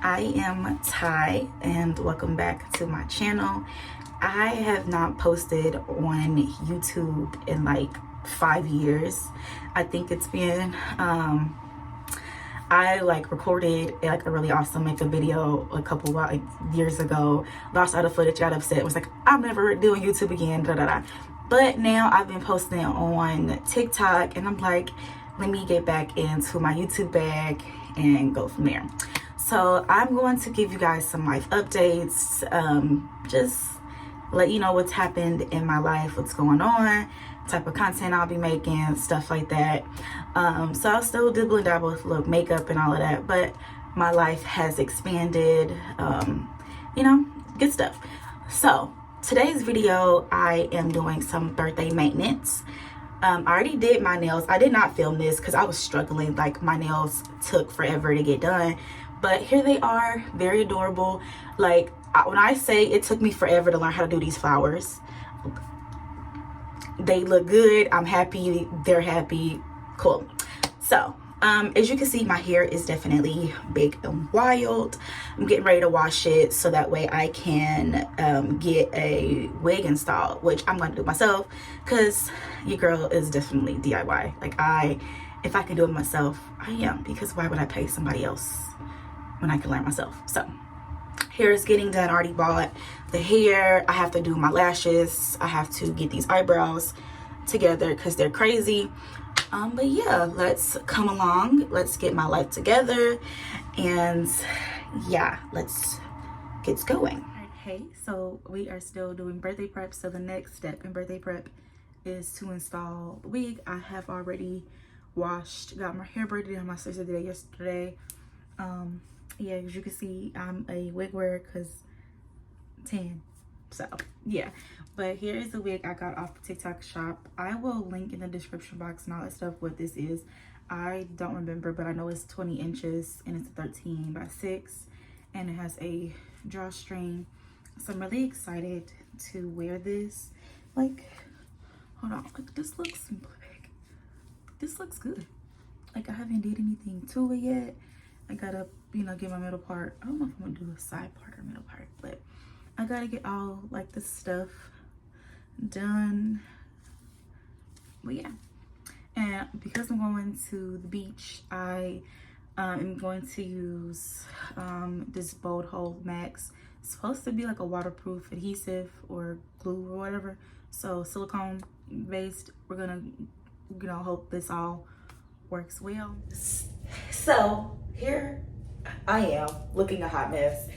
I am Ty and welcome back to my channel. I have not posted on YouTube in like 5 years. I think it's been I recorded like a really awesome makeup video a couple years ago, lost all the footage, got upset, was like, I'm never doing YouTube again, but now I've been posting on TikTok and I'm like, let me get back into my YouTube bag and go from there. So I'm going to give you guys some life updates, just let you know what's happened in my life, what's going on, type of content I'll be making, stuff like that. So I'll still dibble and dabble with little makeup and all of that, but my life has expanded, you know, good stuff. So today's video, I am doing some birthday maintenance. I already did my nails. I did not film this because I was struggling. Like, my nails took forever to get done, but here they are, very adorable. Like, when I say it took me forever to learn how to do these flowers, they look good. I'm happy, they're happy, cool. So as you can see, my hair is definitely big and wild. I'm getting ready to wash it so that way I can get a wig installed, which I'm going to do myself because your girl is definitely DIY. Like, if I can do it myself, I am, because why would I pay somebody else when I can learn myself? So hair is getting done. I already bought the hair. I have to do my lashes. I have to get these eyebrows together because they're crazy. But yeah, let's come along. Let's get my life together. And yeah, let's get going. All right, hey, so we are still doing birthday prep. So the next step in birthday prep is to install the wig. I have already washed, got my hair braided, and my sister did it yesterday. Yeah, as you can see, I'm a wig wearer because 10. So yeah, but here is the wig I got off the TikTok shop. I will link in the description box and all that stuff what this is. I don't remember, but I know it's 20 inches and it's a 13 by 6 and it has a drawstring. So I'm really excited to wear this. Like, hold on, like, this looks big. This looks good. Like, I haven't did anything to it yet. I gotta, you know, get my middle part. I don't know if I'm gonna do a side part or middle part, but I gotta get all like this stuff done. But yeah, and because I'm going to the beach, I am going to use this Bold Hold Max. It's supposed to be like a waterproof adhesive or glue or whatever. So silicone based. We're gonna, you know, hope this all works well. So here I am looking a hot mess.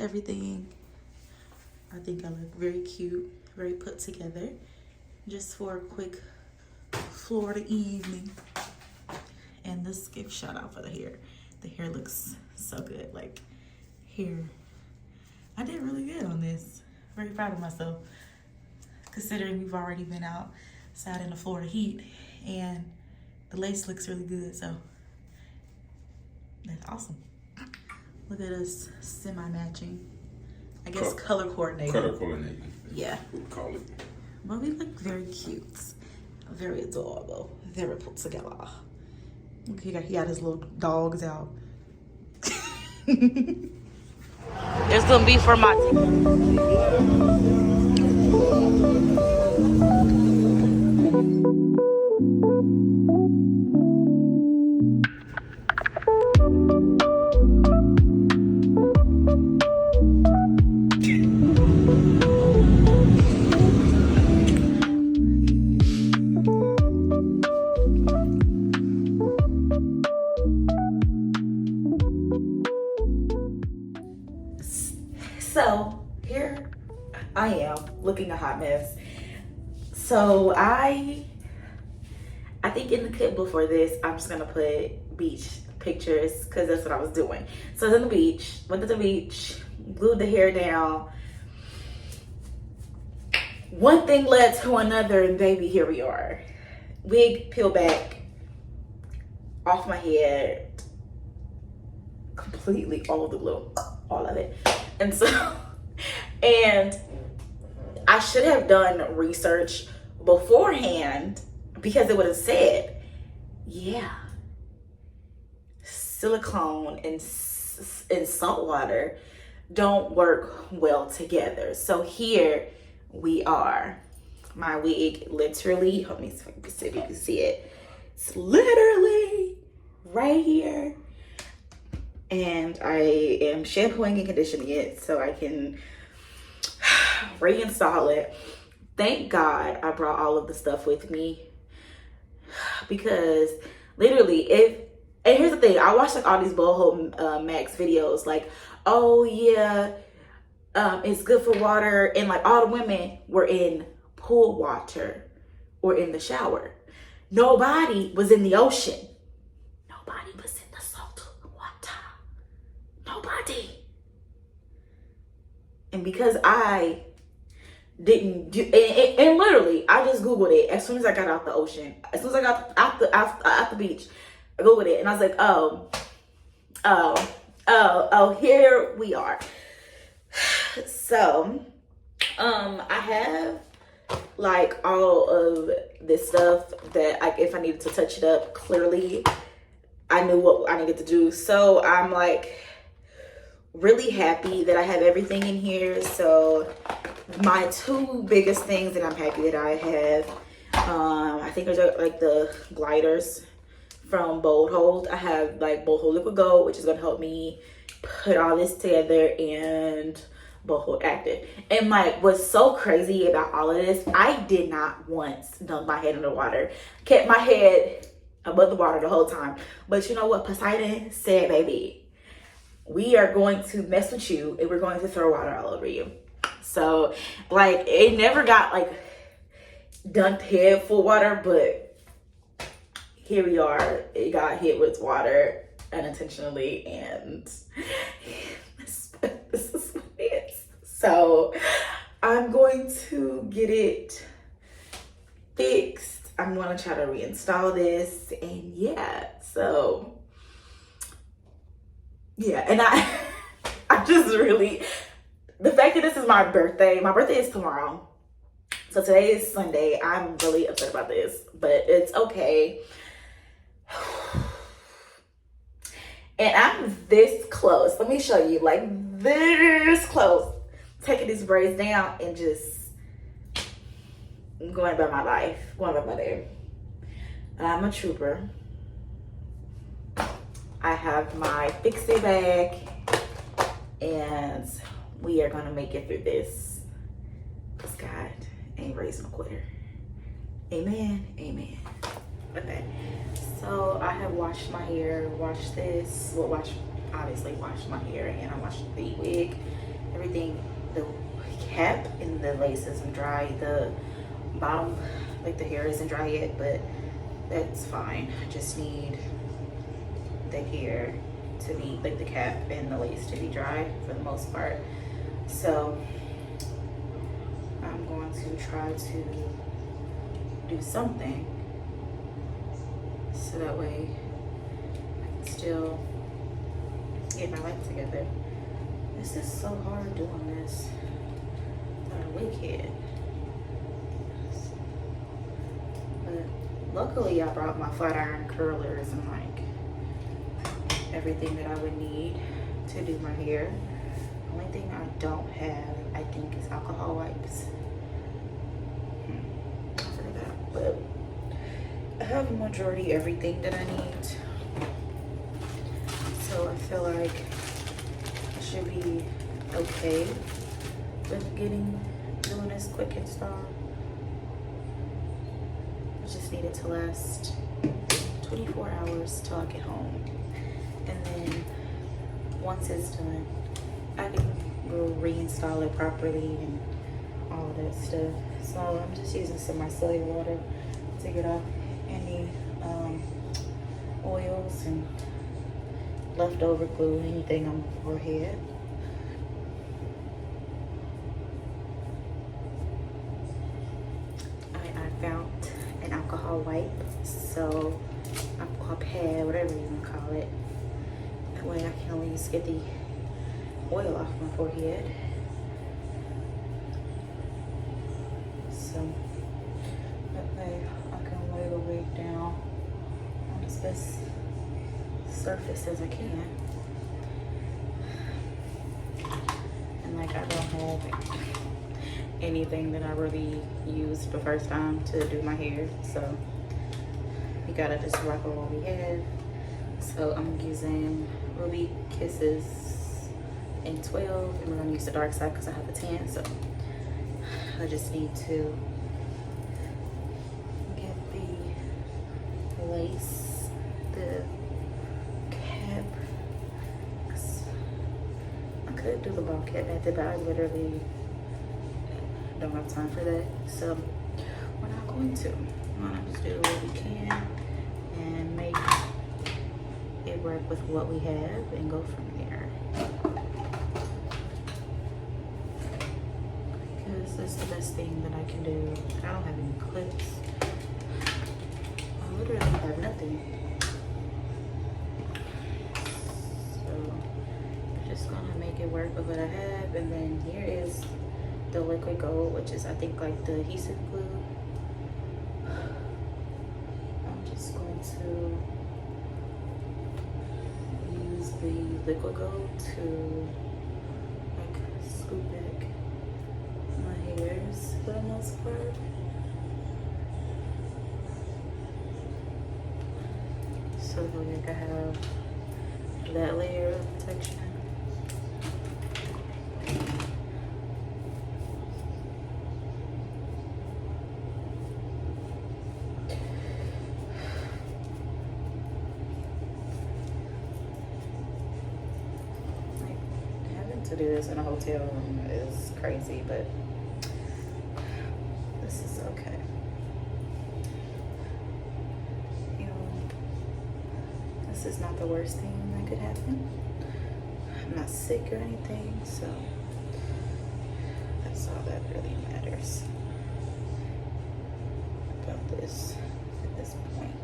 Everything, I think I look very cute, very put together, just for a quick Florida evening. And let's give a shout out for the hair. The hair looks so good. Like, here, I did really good on this. Very proud of myself, considering we've already been outside in the Florida heat, and the lace looks really good. So that's awesome. Look at us semi-matching. I guess color coordinating. Color coordinating. Yeah. We'll call it. But we look very cute. Very adorable. Very put together. Look, he got his little dogs out. It's gonna be for my So here I am looking a hot mess. So I I think in the clip before this, I'm just gonna put beach pictures because that's what I was doing. So I was on the beach, went to the beach, glued the hair down. One thing led to another, and baby, here we are. Wig peeled back off my head, completely, all of the glue, all of it. And so, and I should have done research beforehand because it would have said, yeah, silicone and salt water don't work well together. So here we are. My wig literally, let me see if you can see it. It's literally right here. And I am shampooing and conditioning it so I can reinstall it. Thank God I brought all of the stuff with me, because literally, and here's the thing, I watched like all these boho Max videos, like, oh yeah, it's good for water, and like all the women were in pool water or in the shower. Nobody was in the ocean. Nobody was in the salt water. Nobody. And because I didn't do, and literally, I just Googled it as soon as I got out the ocean. As soon as I got out the beach, I Googled it, and I was like, oh, here we are. So, I have like all of this stuff that if I needed to touch it up, clearly I knew what I needed to do. So I'm like really happy that I have everything in here. So my two biggest things that I'm happy that I have, I think there's like the gliders from Bold Hold. I have like Bold Hold Liquid Gold, which is going to help me put all this together, and Bold Hold Active. And like what's so crazy about all of this, I did not once dunk my head in the water. Kept my head above the water the whole time. But you know what? Poseidon said, baby, we are going to mess with you and we're going to throw water all over you. So like it never got like dunked head full water, but here we are. It got hit with water unintentionally, and this is what it is. So I'm going to get it fixed. I'm going to try to reinstall this, and yeah, so yeah. And I just really, the fact that this is my birthday is tomorrow, so today is Sunday. I'm really upset about this, but it's okay. And I'm this close. Let me show you, like this close, taking these braids down and just going about my life, going about my day. I'm a trooper. I have my fix-it bag, and we are gonna make it through this. Because God ain't raising a quitter. Amen, amen. Okay, so I have washed my hair, washed this, well, obviously washed my hair, and I washed the wig, everything. The cap and the lace isn't dry. The bottom, like the hair isn't dry yet, but that's fine. I just need the hair to be, like the cap and the lace to be dry for the most part. So I'm going to try to do something so that way I can still get my life together. This is so hard doing this without a wig head. But luckily I brought my flat iron curlers and like everything that I would need to do my hair. The only thing I don't have, I think, is alcohol wipes. I forgot that, but I have a majority everything that I need. So I feel like I should be okay with doing this quick install. I just need it to last 24 hours till I get home. And then once it's done, I can go reinstall it properly and all that stuff. So I'm just using some micellar water to get off any oils and leftover glue, anything on my forehead. I found an alcohol wipe, so alcohol pad, whatever you want to call it. That way I can at least get the oil off my forehead. So that way I can lay the wig down on its best surface as I can. And like I don't have anything that I really used the first time to do my hair, so you gotta just rock with what we have. So I'm using Ruby Kisses in 12, and we're gonna use the dark side because I have a tan. So I just need to get the lace, the cap. I could do the ball cap method, but I literally don't have time for that, so we're not going to. We're gonna just do what we can and make it work with what we have and go from there. Because that's the best thing that I can do. I don't have any clips. I literally have nothing. So I'm just gonna make it work with what I have, and then here is the liquid gold, which is I think like the adhesive glue. I'm just going to use the liquid gold to like scoop back my hairs for the most part. So that way I can have that layer of protection. To do this in a hotel room is crazy, but this is okay. You know, this is not the worst thing that could happen. I'm not sick or anything, so that's all that really matters about this at this point.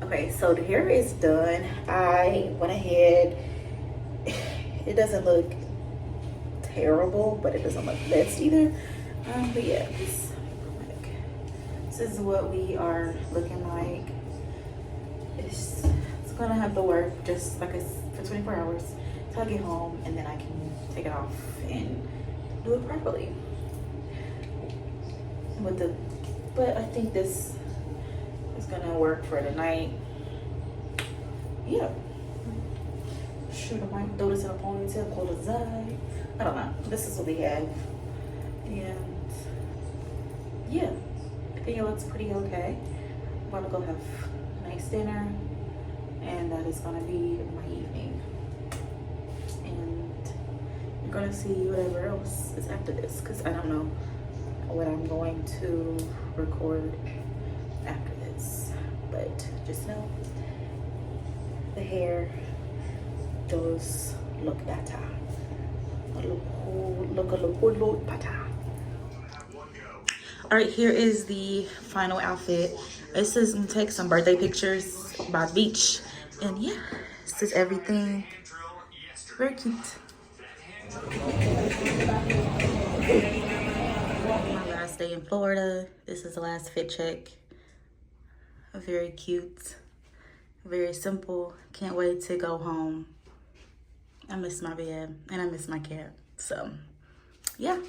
Okay, so the hair is done. I went ahead. It doesn't look terrible, but it doesn't look best either. But yeah, this is what we are looking like. It's gonna have to work just like for 24 hours till I get home, and then I can take it off and do it properly with the but I think this is gonna work for tonight. Yeah. Shoot, I might throw this in a ponytail, call it Zai. I don't know. This is what we have. And yeah, I think it looks pretty okay. I'm gonna go have a nice dinner, and that is gonna be my evening. And I'm gonna see whatever else is after this, because I don't know what I'm going to record after this. But just know the hair does look better. Look a little better. All right, here is the final outfit. This is gonna take some birthday pictures by the beach, and yeah, this is everything. Very cute. My last day in Florida. This is the last fit check. Very cute, very simple. Can't wait to go home. I miss my bed and I miss my cat. So yeah.